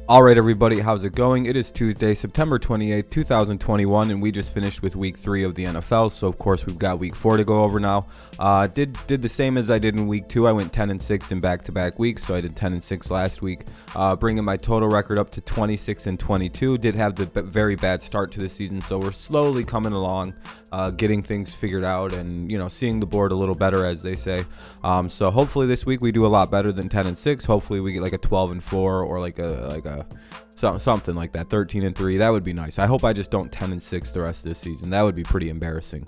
All right, everybody, how's it going? It is Tuesday, September 28th, 2021, and we just finished with week 3 of the NFL. So, of course, we've got week 4 to go over now. Did the same as I did in week 2. I went 10-6 in back-to-back weeks, so I did 10-6 last week, bringing my total record up to 26-22. Did have the very bad start to the season, so we're slowly coming along, getting things figured out, and seeing the board a little better, as they say. So hopefully this week we do a lot better than 10-6. Hopefully we get like a 12-4 or like a something like that, 13-3. That would be nice. I hope I just don't 10-6 the rest of this season. That would be pretty embarrassing.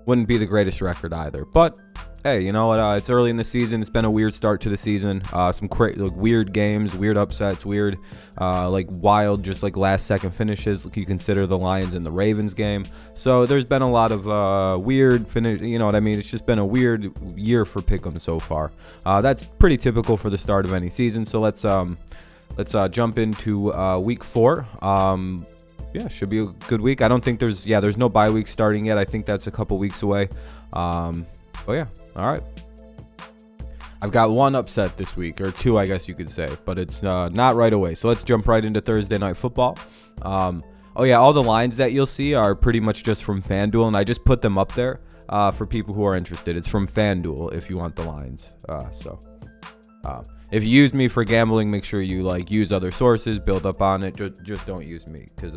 Wouldn't be the greatest record either. But hey, you know what? It's early in the season. It's been a weird start to the season. Some weird games, weird upsets, weird wild, just like last second finishes. You consider the Lions and the Ravens game. So there's been a lot of weird finish. You know what I mean? It's just been a weird year for Pick'em so far. That's pretty typical for the start of any season. So let's jump into week 4. Yeah, should be a good week. I don't think there's no bye week starting yet. I think that's a couple weeks away. Oh yeah, all right. I've got one upset this week, or two, I guess you could say, but it's not right away. So let's jump right into Thursday Night Football. Oh yeah, all the lines that you'll see are pretty much just from FanDuel, and I just put them up there for people who are interested. It's from FanDuel if you want the lines. If you use me for gambling, make sure you use other sources, build up on it. Just don't use me because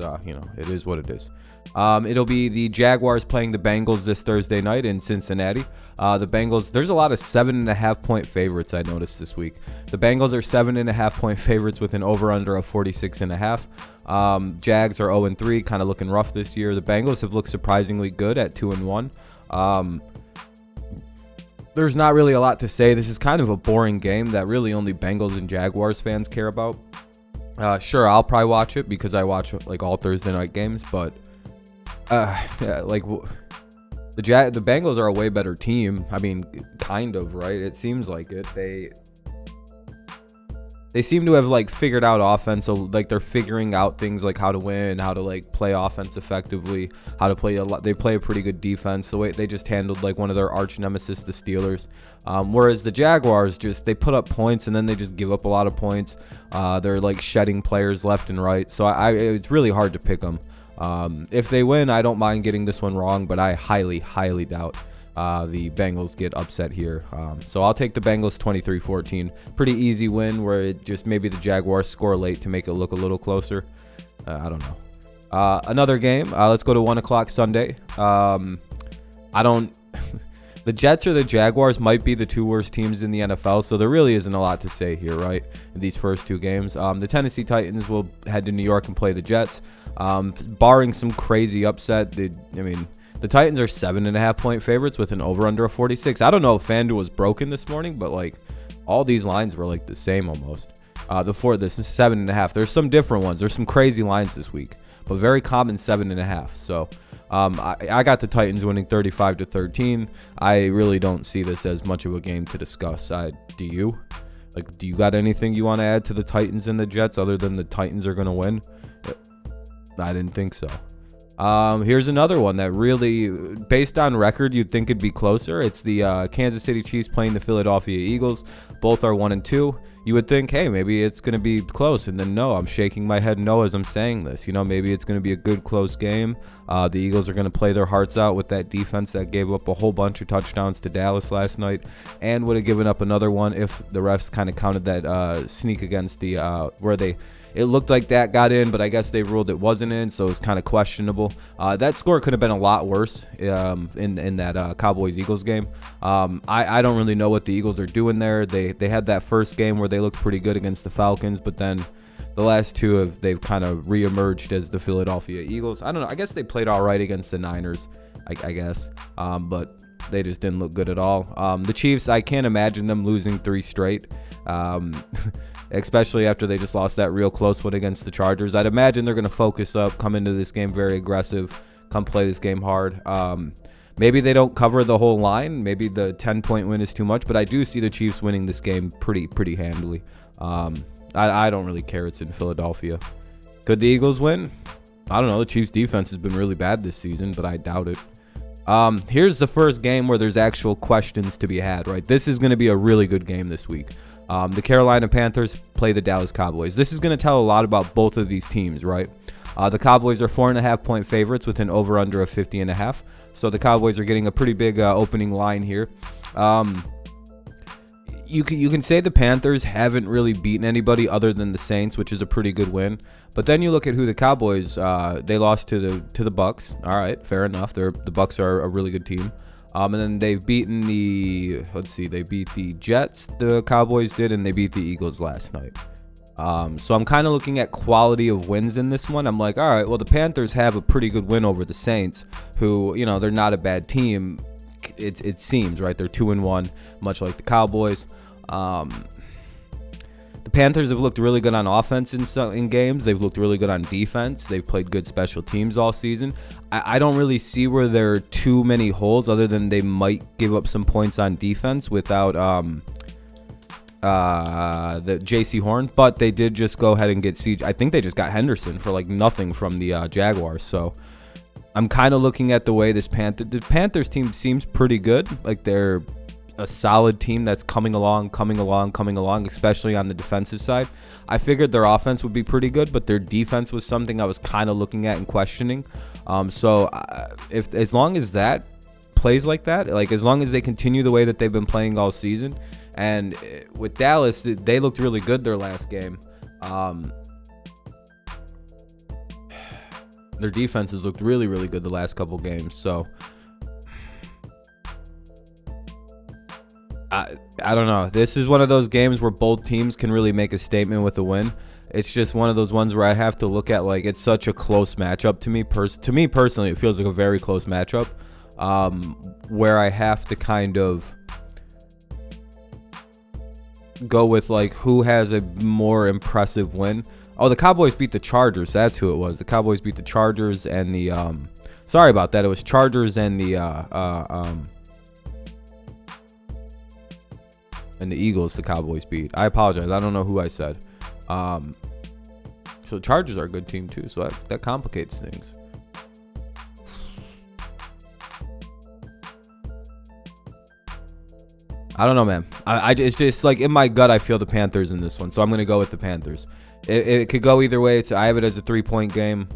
it is what it is. It'll be the Jaguars playing the Bengals this Thursday night in Cincinnati. The Bengals, there's a lot of 7.5 point favorites I noticed this week. The Bengals are 7.5 point favorites with an over/under of 46.5. Jags are 0-3, kind of looking rough this year. The Bengals have looked surprisingly good at 2-1. There's not really a lot to say. This is kind of a boring game that really only Bengals and Jaguars fans care about. Sure, I'll probably watch it because I watch all Thursday night games, but the Bengals are a way better team. I mean, kind of, right? It seems like it. They seem to have figured out offense, so they're figuring out things like how to win, how to play offense effectively, how to play they play a pretty good defense. The way they just handled one of their arch nemesis, the Steelers. Whereas the Jaguars they put up points and then they just give up a lot of points. They're shedding players left and right, so it's really hard to pick them. If they win, I don't mind getting this one wrong, but I highly doubt the Bengals get upset here. So I'll take the Bengals 23-14. Pretty easy win where it just maybe the Jaguars score late to make it look a little closer. I don't know. Another game. Let's go to 1 o'clock Sunday. The Jets or the Jaguars might be the two worst teams in the NFL, so there really isn't a lot to say here, right? In these first two games. The Tennessee Titans will head to New York and play the Jets. Barring some crazy upset, the Titans are 7.5 point favorites with an over/under of 46. I don't know if FanDuel was broken this morning, but all these lines were the same almost. Before this is 7.5. There's some different ones. There's some crazy lines this week, but very common 7.5. So I got the Titans winning 35-13. I really don't see this as much of a game to discuss. Do you? Do you got anything you want to add to the Titans and the Jets other than the Titans are going to win? I didn't think so. Here's another one that really, based on record, you'd think it'd be closer. It's the Kansas City Chiefs playing the Philadelphia Eagles. Both are 1-2. You would think, hey, maybe it's going to be close. And then no, I'm shaking my head no as I'm saying this. Maybe it's going to be a good close game. The Eagles are going to play their hearts out with that defense that gave up a whole bunch of touchdowns to Dallas last night and would have given up another one if the refs kind of counted that sneak against the it looked like that got in, but I guess they ruled it wasn't in, so it's kind of questionable. That score could have been a lot worse in that Cowboys-Eagles game. I don't really know what the Eagles are doing there. They had that first game where they looked pretty good against the Falcons, but then the last two they've kind of reemerged as the Philadelphia Eagles. I don't know. I guess they played all right against the Niners, I guess, but they just didn't look good at all. The Chiefs, I can't imagine them losing 3 straight. Especially after they just lost that real close one against the Chargers. I'd imagine they're going to focus up, come into this game very aggressive, come play this game hard. Maybe they don't cover the whole line. Maybe the 10-point win is too much, but I do see the Chiefs winning this game pretty handily. I don't really care. It's in Philadelphia. Could the Eagles win? I don't know. The Chiefs' defense has been really bad this season, but I doubt it. Here's the first game where there's actual questions to be had, right? This is going to be a really good game this week. The Carolina Panthers play the Dallas Cowboys. This is going to tell a lot about both of these teams, right? The Cowboys are 4.5-point favorites with an over-under of 50.5. So the Cowboys are getting a pretty big opening line here. You can say the Panthers haven't really beaten anybody other than the Saints, which is a pretty good win. But then you look at who the Cowboys they lost to the Bucs. All right, fair enough. The Bucs are a really good team. And then they've beaten they beat the Jets, the Cowboys did, and they beat the Eagles last night. So I'm kind of looking at quality of wins in this one. I'm like, all right, well, the Panthers have a pretty good win over the Saints, who, they're not a bad team. It seems, right? They're 2-1, much like the Cowboys. The Panthers have looked really good on offense in games. They've looked really good on defense. They've played good special teams all season. I don't really see where there are too many holes other than they might give up some points on defense without the JC Horn, but they did just go ahead and get Siege. I think they just got Henderson for like nothing from the Jaguars. So I'm kind of looking at the way the Panthers team seems pretty good. Like they're a solid team that's coming along, especially on the defensive side. I figured their offense would be pretty good, but their defense was something I was kind of looking at and questioning. If as long as that plays like that, like as long as they continue the way that they've been playing all season, and with Dallas, they looked really good their last game. Their defense has looked really, really good the last couple games. So I don't know. This is one of those games where both teams can really make a statement with a win. It's just one of those ones where I have to look at, like, it's such a close matchup to me. To me personally, it feels like a very close matchup, where I have to kind of go with, like, who has a more impressive win. Oh, the Cowboys beat the Chargers. That's who it was. The Cowboys beat the Chargers and the sorry about that. It was Chargers and the Eagles. The Cowboys beat. I apologize. I don't know who I said. So the Chargers are a good team too. So that complicates things. I don't know, man. It's just like in my gut, I feel the Panthers in this one. So I'm going to go with the Panthers. It could go either way. I have it as a 3-point game.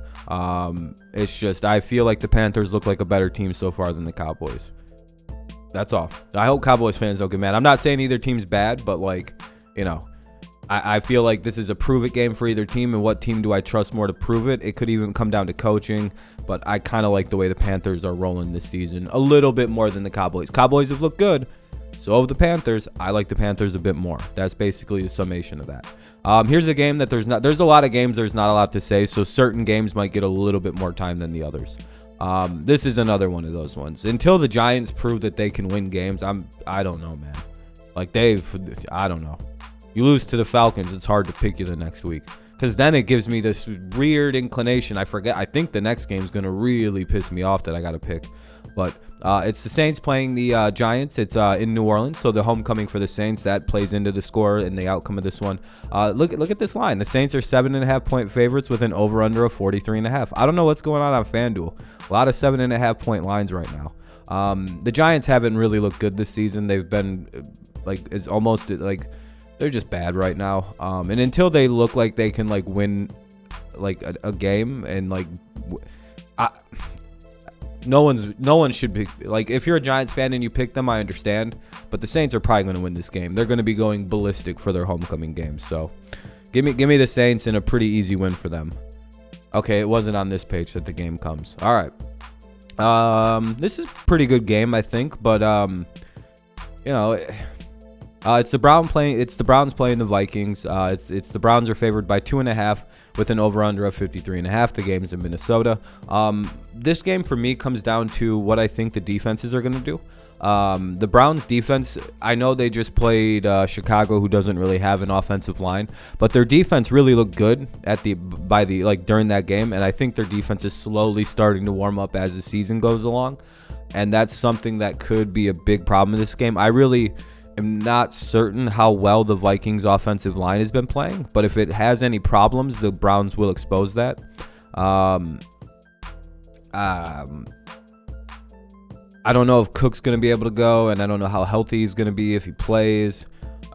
It's just I feel like the Panthers look like a better team so far than the Cowboys. That's all. I hope Cowboys fans don't get mad. I'm not saying either team's bad, but like, I feel like this is a prove it game for either team. And what team do I trust more to prove it? It could even come down to coaching. But I kind of like the way the Panthers are rolling this season a little bit more than the Cowboys. Cowboys have looked good. So of the Panthers, I like the Panthers a bit more. That's basically the summation of that. Here's a game that there's a lot of games there's not a lot to say, so certain games might get a little bit more time than the others. This is another one of those ones. Until the Giants prove that they can win games, I don't know, man. Like I don't know. You lose to the Falcons, it's hard to pick you the next week. Because then it gives me this weird inclination. I think the next game is going to really piss me off that I got to pick. But it's the Saints playing the Giants. It's in New Orleans, so the homecoming for the Saints, that plays into the score and the outcome of this one. Look at this line. The Saints are 7.5-point favorites with an over-under of 43.5. I don't know what's going on FanDuel. A lot of 7.5-point lines right now. The Giants haven't really looked good this season. They've been it's almost like they're just bad right now. And until they look like they can win a game and no one should be if you're a Giants fan and you pick them, I understand, but the Saints are probably going to win this game. They're going to be going ballistic for their homecoming game. So give me the Saints in a pretty easy win for them. Okay, it wasn't on this page that the game comes. All right. This is a pretty good game, I think, but it's the Browns playing the Vikings. It's the Browns are favored by 2.5 with an over-under of 53.5. The game is in Minnesota. This game for me comes down to what I think the defenses are going to do. The Browns defense, I know they just played Chicago, who doesn't really have an offensive line, but their defense really looked good during that game, and I think their defense is slowly starting to warm up as the season goes along, and that's something that could be a big problem in this game. I really am not certain how well the Vikings offensive line has been playing, but if it has any problems, the Browns will expose that. I don't know if Cook's going to be able to go, and I don't know how healthy he's going to be if he plays.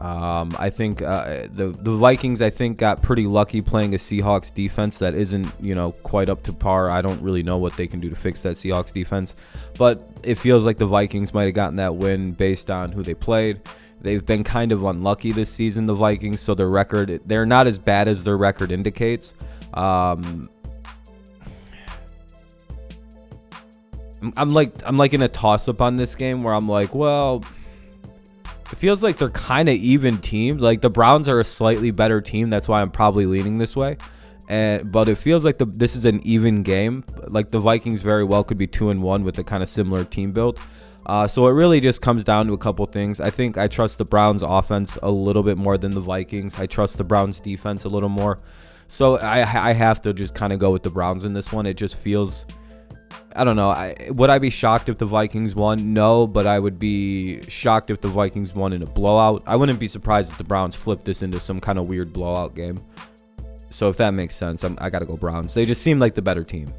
I think the Vikings, I think, got pretty lucky playing a Seahawks defense that isn't, quite up to par. I don't really know what they can do to fix that Seahawks defense, but it feels like the Vikings might have gotten that win based on who they played. They've been kind of unlucky this season, the Vikings, so their record, they're not as bad as their record indicates. I'm like in a toss-up on this game where I'm like, well, it feels like they're kind of even teams. Like the Browns are a slightly better team. That's why I'm probably leaning this way. But it feels like this is an even game. Like the Vikings very well could be 2-1 with a kind of similar team build. So it really just comes down to a couple things. I think I trust the Browns offense a little bit more than the Vikings. I trust the Browns defense a little more. So I have to just kind of go with the Browns in this one. It just feels, I don't know. Would I be shocked if the Vikings won? No, but I would be shocked if the Vikings won in a blowout. I wouldn't be surprised if the Browns flipped this into some kind of weird blowout game. So if that makes sense, I got to go Browns. They just seem like the better team.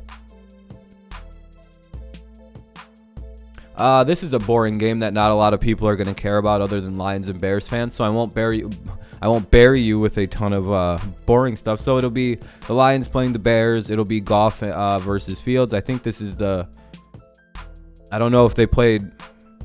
This is a boring game that not a lot of people are going to care about other than Lions and Bears fans, so I won't bury you with a ton of boring stuff. So it'll be the Lions playing the Bears. It'll be Goff versus Fields. I think this is I don't know if they played.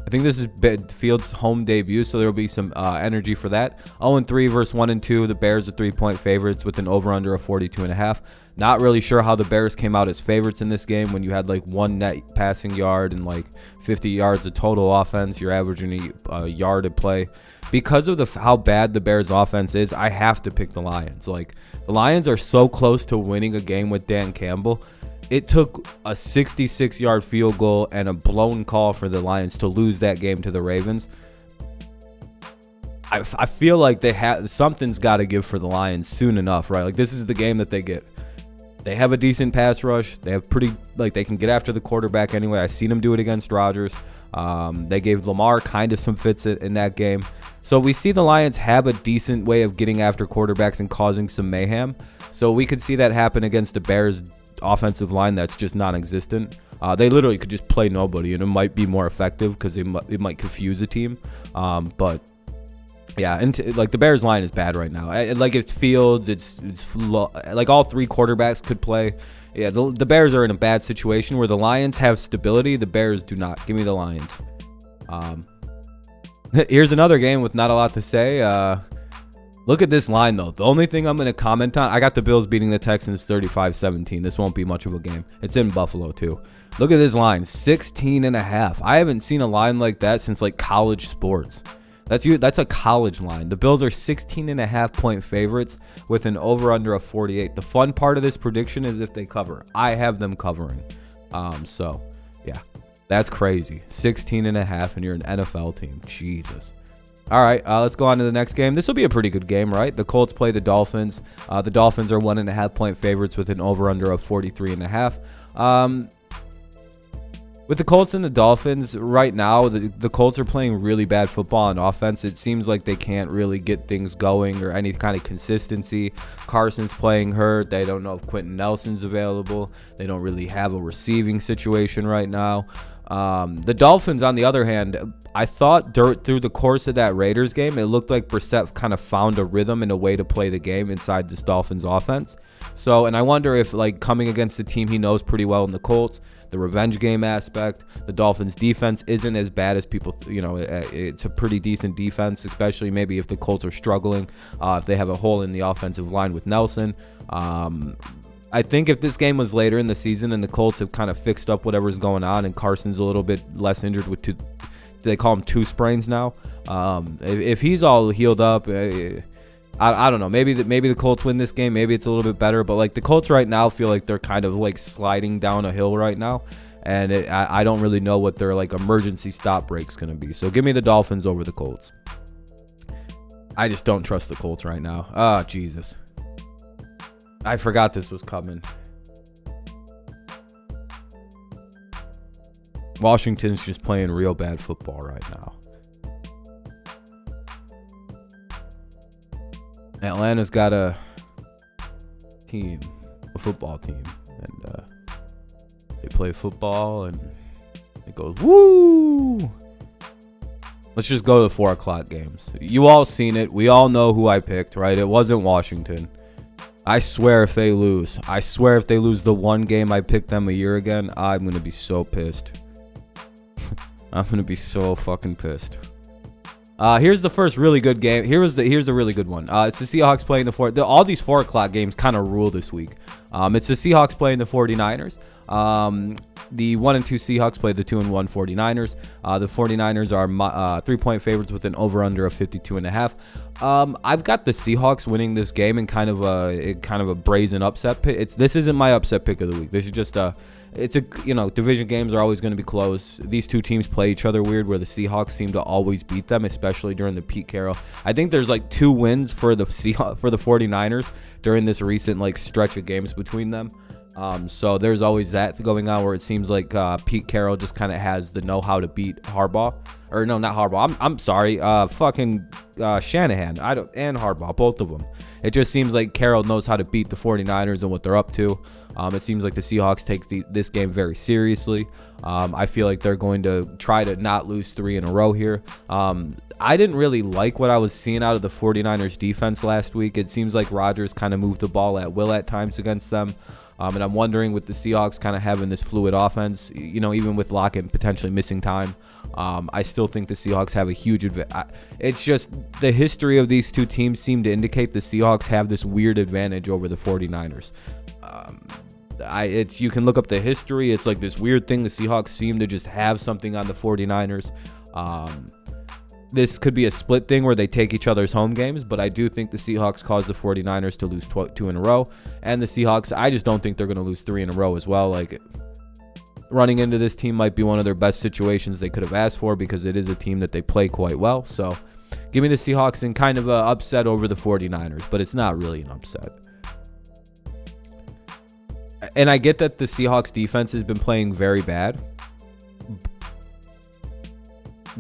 I think this is Fields' home debut, so there will be some energy for that. 0-3 versus 1-2. The Bears are 3-point favorites with an over-under of 42.5. Not really sure how the Bears came out as favorites in this game when you had like one net passing yard and like 50 yards of total offense. You're averaging a yard a play. Because of how bad the Bears' offense is, I have to pick the Lions. Like the Lions are so close to winning a game with Dan Campbell. It took a 66-yard field goal and a blown call for the Lions to lose that game to the Ravens. I feel like something's got to give for the Lions soon enough, right? Like this is the game that they get. They have a decent pass rush. They have they can get after the quarterback anyway. I seen them do it against Rodgers. They gave Lamar kind of some fits in that game. So we see the Lions have a decent way of getting after quarterbacks and causing some mayhem. So we could see that happen against the Bears offensive line that's just non-existent. They literally could just play nobody and it might be more effective because it might confuse a team. But yeah, and like the Bears line is bad right now. Like it's Fields, it's like all three quarterbacks could play. Yeah, the Bears are in a bad situation where the Lions have stability. The Bears do not. Give me the Lions. Here's another game with not a lot to say. Look at this line, though. The only thing I'm going to comment on, I got the Bills beating the Texans 35-17. This won't be much of a game. It's in Buffalo, too. Look at this line, 16.5. I haven't seen a line like that since, like, college sports. That's a college line. The Bills are 16.5-point favorites with an over-under of 48. The fun part of this prediction is if they cover. I have them covering. So, yeah, that's crazy. 16.5, and you're an NFL team. Jesus. All right, let's go on to the next game. This will be a pretty good game, right? The Colts play the Dolphins. The Dolphins are 1.5-point favorites with an over-under of 43.5. With the Colts and the Dolphins, right now, the Colts are playing really bad football on offense. It seems like they can't really get things going or any kind of consistency. Carson's playing hurt. They don't know if Quentin Nelson's available. They don't really have a receiving situation right now. The Dolphins, on the other hand, I thought through the course of that Raiders game, it looked like Brissett kind of found a rhythm and a way to play the game inside this Dolphins offense. So, and I wonder if, like, coming against the team he knows pretty well in the Colts, the revenge game aspect, the Dolphins defense isn't as bad as people, it's a pretty decent defense, especially maybe if the Colts are struggling, if they have a hole in the offensive line with Nelson. I think if this game was later in the season and the Colts have kind of fixed up whatever's going on and Carson's a little bit less injured with they call him two sprains now. If he's all healed up, I don't know. Maybe the Colts win this game. Maybe it's a little bit better. But like the Colts right now feel like they're kind of like sliding down a hill right now, and I don't really know what their like emergency stop break's gonna be. So give me the Dolphins over the Colts. I just don't trust the Colts right now. Ah, Jesus. I forgot this was coming. Washington's just playing real bad football right now. Atlanta's got a football team, and they play football, and it goes woo. Let's just go to the 4 o'clock games. You all seen it. We all know who I picked, right? It wasn't Washington. I swear if they lose the one game I picked them a year again, I'm going to be so pissed. I'm going to be so fucking pissed. Here's the first really good game. Here's a really good one. It's the Seahawks playing all these 4 o'clock games kind of rule this week. It's the Seahawks playing the 49ers. The 1-2 Seahawks play the 2-1 49ers. The 49ers are 3-point favorites with an over/under of 52.5. I've got the Seahawks winning this game in kind of a brazen upset pick. This isn't my upset pick of the week. This is just division games are always going to be close. These two teams play each other weird, where the Seahawks seem to always beat them, especially during the Pete Carroll. I think there's like 2 wins for the 49ers during this recent stretch of games between them. So there's always that going on where it seems like Pete Carroll just kind of has the know-how to beat Harbaugh. Or no, not Harbaugh. I'm sorry. Shanahan. And Harbaugh, both of them. It just seems like Carroll knows how to beat the 49ers and what they're up to. It seems like the Seahawks take this game very seriously. I feel like they're going to try to not lose 3 in a row here. I didn't really like what I was seeing out of the 49ers defense last week. It seems like Rodgers kind of moved the ball at will at times against them. And I'm wondering, with the Seahawks kind of having this fluid offense, even with Lockett potentially missing time, I still think the Seahawks have a huge advantage. It's just the history of these two teams seem to indicate the Seahawks have this weird advantage over the 49ers. You can look up the history. It's like this weird thing. The Seahawks seem to just have something on the 49ers. This could be a split thing where they take each other's home games, but I do think the Seahawks caused the 49ers to lose 2 in a row. And the Seahawks, I just don't think they're going to lose 3 in a row as well. Running into this team might be one of their best situations they could have asked for, because it is a team that they play quite well. So give me the Seahawks in kind of an upset over the 49ers, but it's not really an upset. And I get that the Seahawks defense has been playing very bad,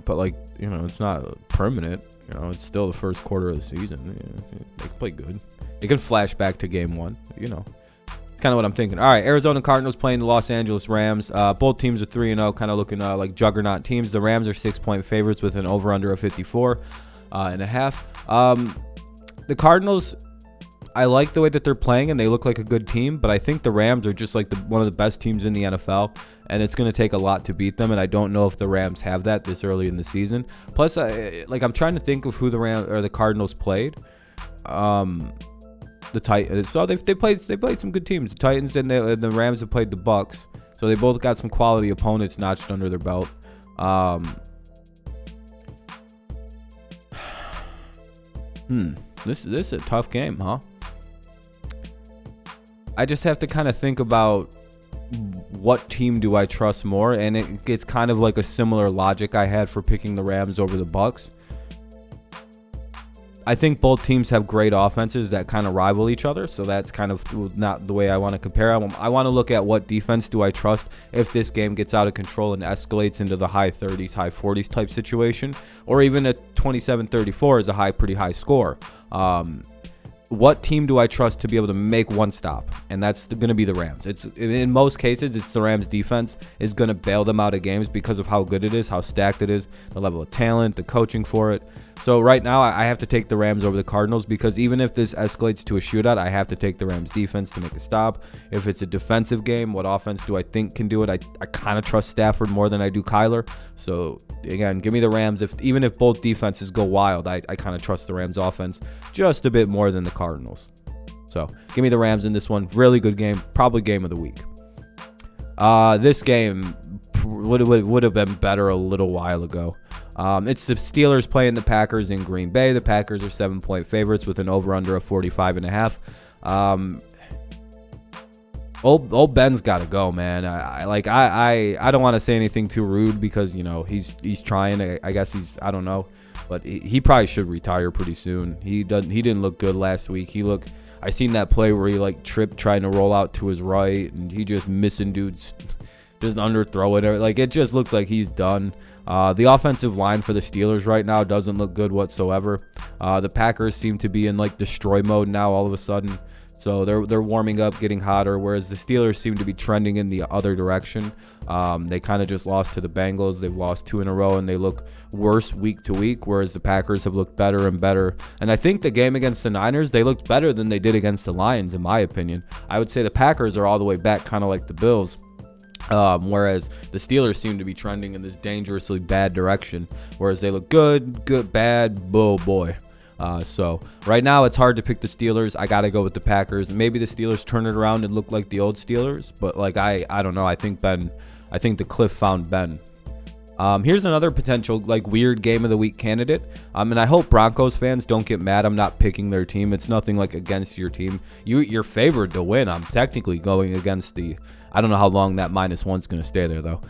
but it's not permanent. It's still the first quarter of the season. They can play good. They can flash back to game 1. Kind of what I'm thinking. All right, Arizona Cardinals playing the Los Angeles Rams. Both teams are 3-0, kind of looking like juggernaut teams. The Rams are 6-point favorites with an over/under of 54.5. The Cardinals, I like the way that they're playing, and they look like a good team, but I think the Rams are just one of the best teams in the NFL, and it's going to take a lot to beat them, and I don't know if the Rams have that this early in the season. Plus, I'm trying to think of who the Rams or the Cardinals played. The Titans. So they played some good teams. The Titans and the Rams have played the Bucs, so they both got some quality opponents notched under their belt. This is a tough game, huh? I just have to kind of think about what team do I trust more, and it's kind of like a similar logic I had for picking the Rams over the Bucs. I think both teams have great offenses that kind of rival each other, so that's kind of not the way I want to compare. I want to look at what defense do I trust if this game gets out of control and escalates into the high 30s, high 40s type situation, or even a 27-34 is a pretty high score. What team do I trust to be able to make one stop? And that's going to be the Rams. In most cases, it's the Rams defense is going to bail them out of games because of how good it is, how stacked it is, the level of talent, the coaching for it. So right now, I have to take the Rams over the Cardinals, because even if this escalates to a shootout, I have to take the Rams defense to make a stop. If it's a defensive game, what offense do I think can do it? I kind of trust Stafford more than I do Kyler. So again, give me the Rams. Even if both defenses go wild, I kind of trust the Rams offense just a bit more than the Cardinals. So give me the Rams in this one. Really good game. Probably game of the week. This game would have been better a little while ago. It's the Steelers playing the Packers in Green Bay. The Packers are 7-point favorites with an over/under of 45.5. Old Ben's got to go, man. I don't want to say anything too rude, because he's trying. I guess I don't know, but he probably should retire pretty soon. He didn't look good last week. I seen that play where he tripped trying to roll out to his right, and he just missing dudes, just underthrow it. It just looks like he's done. The offensive line for the Steelers right now doesn't look good whatsoever. The Packers seem to be in destroy mode now all of a sudden. So they're warming up, getting hotter, whereas the Steelers seem to be trending in the other direction. They kind of just lost to the Bengals. They've lost 2 in a row, and they look worse week to week, whereas the Packers have looked better and better. And I think the game against the Niners, they looked better than they did against the Lions, in my opinion. I would say the Packers are all the way back, kind of like the Bills. Whereas the Steelers seem to be trending in this dangerously bad direction, whereas they look good, bad, oh boy. So right now it's hard to pick the Steelers. I got to go with the Packers. Maybe the Steelers turn it around and look like the old Steelers, but like I don't know. I think the cliff found Ben. Here's another potential like weird game of the week candidate. And I hope Broncos fans don't get mad. I'm not picking their team. It's nothing like against your team. You're favored to win. I'm technically going against the. I don't know how long that -1's going to stay there, though.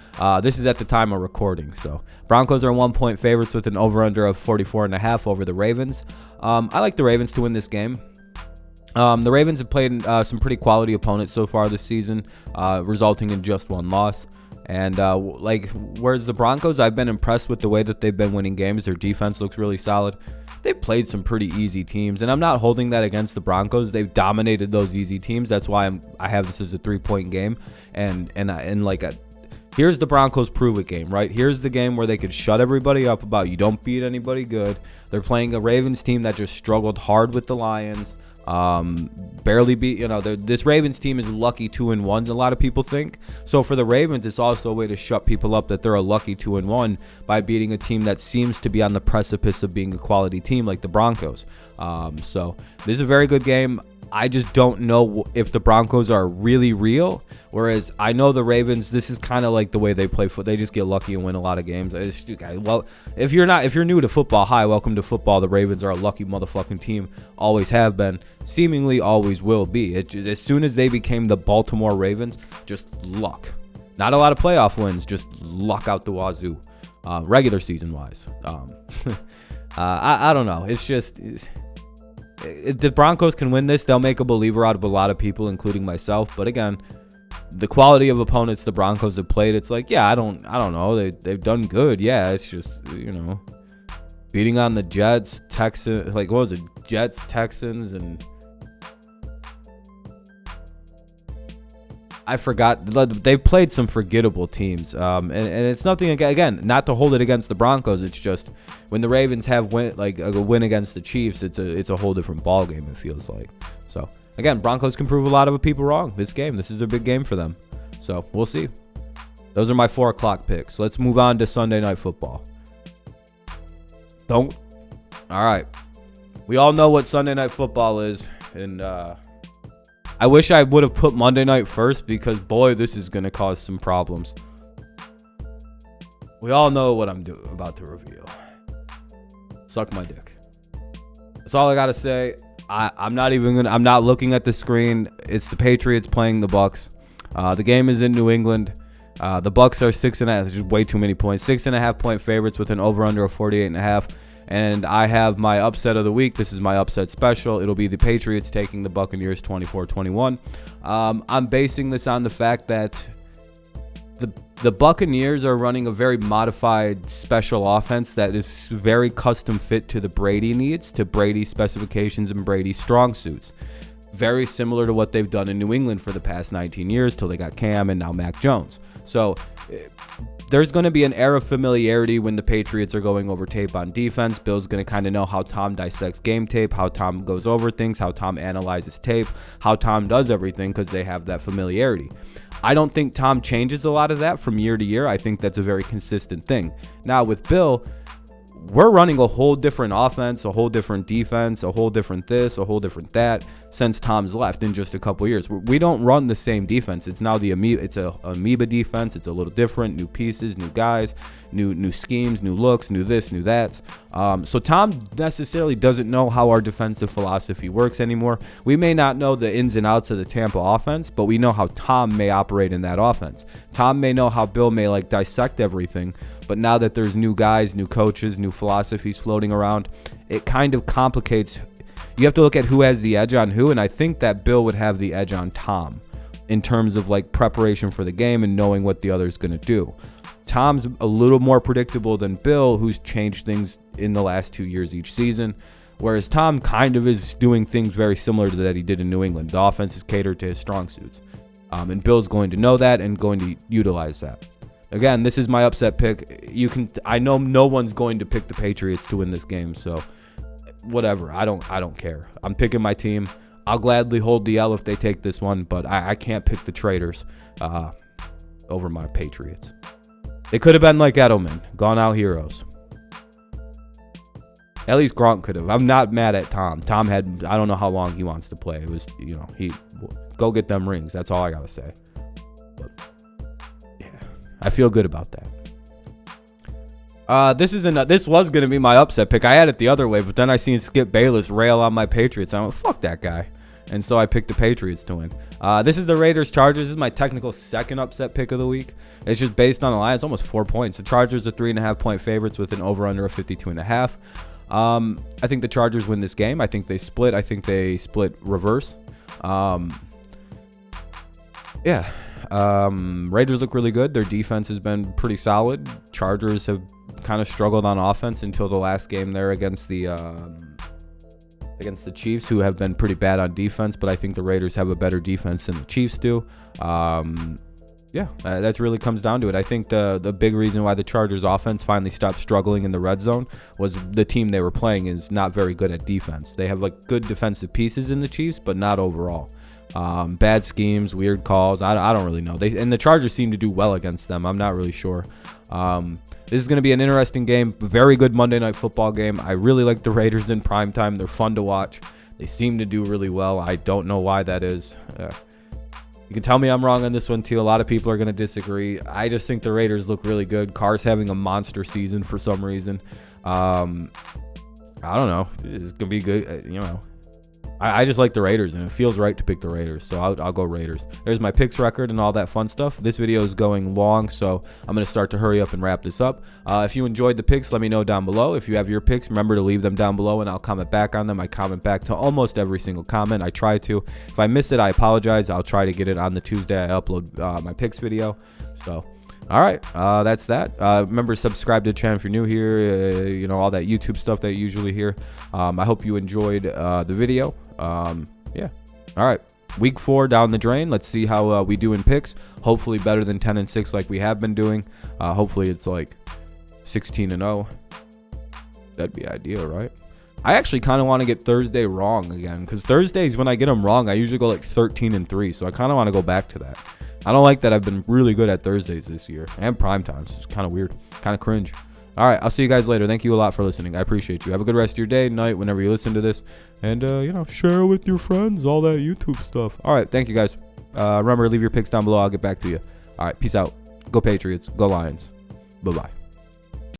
This is at the time of recording. So Broncos are 1-point favorites with an over-under of 44.5 over the Ravens. I like the Ravens to win this game. The Ravens have played some pretty quality opponents so far this season, resulting in just 1 loss. And whereas the Broncos, I've been impressed with the way that they've been winning games. Their defense looks really solid. They've played some pretty easy teams, and I'm not holding that against the Broncos. They've dominated those easy teams. That's why I have this as a 3-point game. Here's the Broncos prove it game, right? Here's the game where they could shut everybody up about you don't beat anybody good. They're playing a Ravens team that just struggled hard with the Lions. Barely beat, this Ravens team is lucky 2-1, a lot of people think. So for the Ravens, it's also a way to shut people up that they're a lucky 2-1 by beating a team that seems to be on the precipice of being a quality team like the Broncos. So this is a very good game. I just don't know if the Broncos are really real. Whereas I know the Ravens, this is kind of like the way they play football. They just get lucky and win a lot of games. Well, if you're new to football, hi, welcome to football. The Ravens are a lucky motherfucking team. Always have been. Seemingly always will be. As soon as they became the Baltimore Ravens, just luck. Not a lot of playoff wins, just luck out the wazoo. Regular season wise. I don't know. It's just. If the Broncos can win this, they'll make a believer out of a lot of people, including myself. But again, the quality of opponents the Broncos have played, it's like, yeah, I don't know. They've done good. Yeah, it's just, beating on the Jets, Texans, what was it? Jets, Texans, and I forgot. They've played some forgettable teams. And it's nothing, again, not to hold it against the Broncos. It's just when the Ravens have a win against the Chiefs, it's a whole different ball game, it feels like. So, again, Broncos can prove a lot of people wrong this game. This is a big game for them. So, we'll see. Those are my 4 o'clock picks. Let's move on to Sunday Night Football. All right. We all know what Sunday Night Football is. And I wish I would have put Monday night first because, boy, this is going to cause some problems. We all know what I'm about to reveal. Suck my dick. That's all I got to say. I'm not looking at the screen. It's the Patriots playing the Bucs. The game is in New England. The Bucs are 6.5, just way too many points. 6.5 point favorites with an over-under of 48.5. And I have my upset of the week. This is my upset special. It'll be the Patriots taking the Buccaneers 24-21. I'm basing this on the fact that the Buccaneers are running a very modified special offense that is very custom fit to the Brady needs, to Brady's specifications and Brady's strong suits. Very similar to what they've done in New England for the past 19 years till they got Cam and now Mac Jones. So there's going to be an air of familiarity when the Patriots are going over tape on defense. Bill's going to kind of know how Tom dissects game tape, how Tom goes over things, how Tom analyzes tape, how Tom does everything because they have that familiarity. I don't think Tom changes a lot of that from year to year. I think that's a very consistent thing. Now with Bill, we're running a whole different offense, a whole different defense, a whole different this, a whole different that since Tom's left in just a couple years. We don't run the same defense. It's now it's a amoeba defense. It's a little different, new pieces, new guys, new schemes, new looks, new this, new that. So Tom necessarily doesn't know how our defensive philosophy works anymore. We may not know the ins and outs of the Tampa offense, but we know how Tom may operate in that offense. Tom may know how Bill may dissect everything. But now that there's new guys, new coaches, new philosophies floating around, it kind of complicates. You have to look at who has the edge on who, and I think that Bill would have the edge on Tom in terms of preparation for the game and knowing what the other's going to do. Tom's a little more predictable than Bill, who's changed things in the last 2 years each season. Whereas Tom kind of is doing things very similar to that he did in New England. The offense is catered to his strong suits. And Bill's going to know that and going to utilize that. Again, this is my upset pick. I know no one's going to pick the Patriots to win this game, so whatever. I don't care. I'm picking my team. I'll gladly hold the L if they take this one, but I can't pick the traitors over my Patriots. They could have been like Edelman, gone out heroes. At least Gronk could have. I'm not mad at Tom. Tom had, I don't know how long he wants to play. It was, he go get them rings. That's all I got to say. But yeah, I feel good about that. This was going to be my upset pick. I had it the other way, but then I seen Skip Bayless rail on my Patriots. I went, fuck that guy. And so I picked the Patriots to win. This is the Raiders-Chargers. This is my technical second upset pick of the week. It's just based on the line. It's almost 4 points. The Chargers are 3.5-point favorites with an over-under of 52.5. I think the Chargers win this game. I think they split. I think they split reverse. Raiders look really good. Their defense has been pretty solid. Chargers have kind of struggled on offense until the last game there against the Chiefs, who have been pretty bad on defense, but I think the Raiders have a better defense than the Chiefs do. That really comes down to it. I think the big reason why the Chargers offense finally stopped struggling in the red zone was the team they were playing is not very good at defense. They have like good defensive pieces in the Chiefs, but not overall. Bad schemes, weird calls. I don't really know. And the Chargers seem to do well against them. I'm not really sure. This is going to be an interesting game. Very good Monday Night Football game. I really like the Raiders in primetime. They're fun to watch. They seem to do really well. I don't know why that is. You can tell me I'm wrong on this one, too. A lot of people are going to disagree. I just think the Raiders look really good. Carr's having a monster season for some reason. I don't know. It's going to be good. I just like the Raiders, and it feels right to pick the Raiders, so I'll go Raiders. There's my picks record and all that fun stuff. This video is going long, so I'm going to start to hurry up and wrap this up. If you enjoyed the picks, let me know down below. If you have your picks, remember to leave them down below, and I'll comment back on them. I comment back to almost every single comment. I try to. If I miss it, I apologize. I'll try to get it on the Tuesday I upload my picks video. So, all right, that's that. Remember to subscribe to the channel if you're new here, all that YouTube stuff that you usually hear. I hope you enjoyed the video. All right, week 4 down the drain. Let's see how we do in picks. Hopefully better than 10-6 like we have been doing. Hopefully it's like 16-0. That'd be ideal, right? I actually kind of want to get Thursday wrong again, because Thursdays, when I get them wrong, I usually go like 13-3. So I kind of want to go back to that. I don't like that I've been really good at Thursdays this year and prime times. It's kind of weird, kind of cringe. All right, I'll see you guys later. Thank you a lot for listening. I appreciate you. Have a good rest of your day, night, whenever you listen to this. And, share with your friends, all that YouTube stuff. All right, thank you guys. Remember, leave your picks down below. I'll get back to you. All right, peace out. Go Patriots. Go Lions. Bye-bye.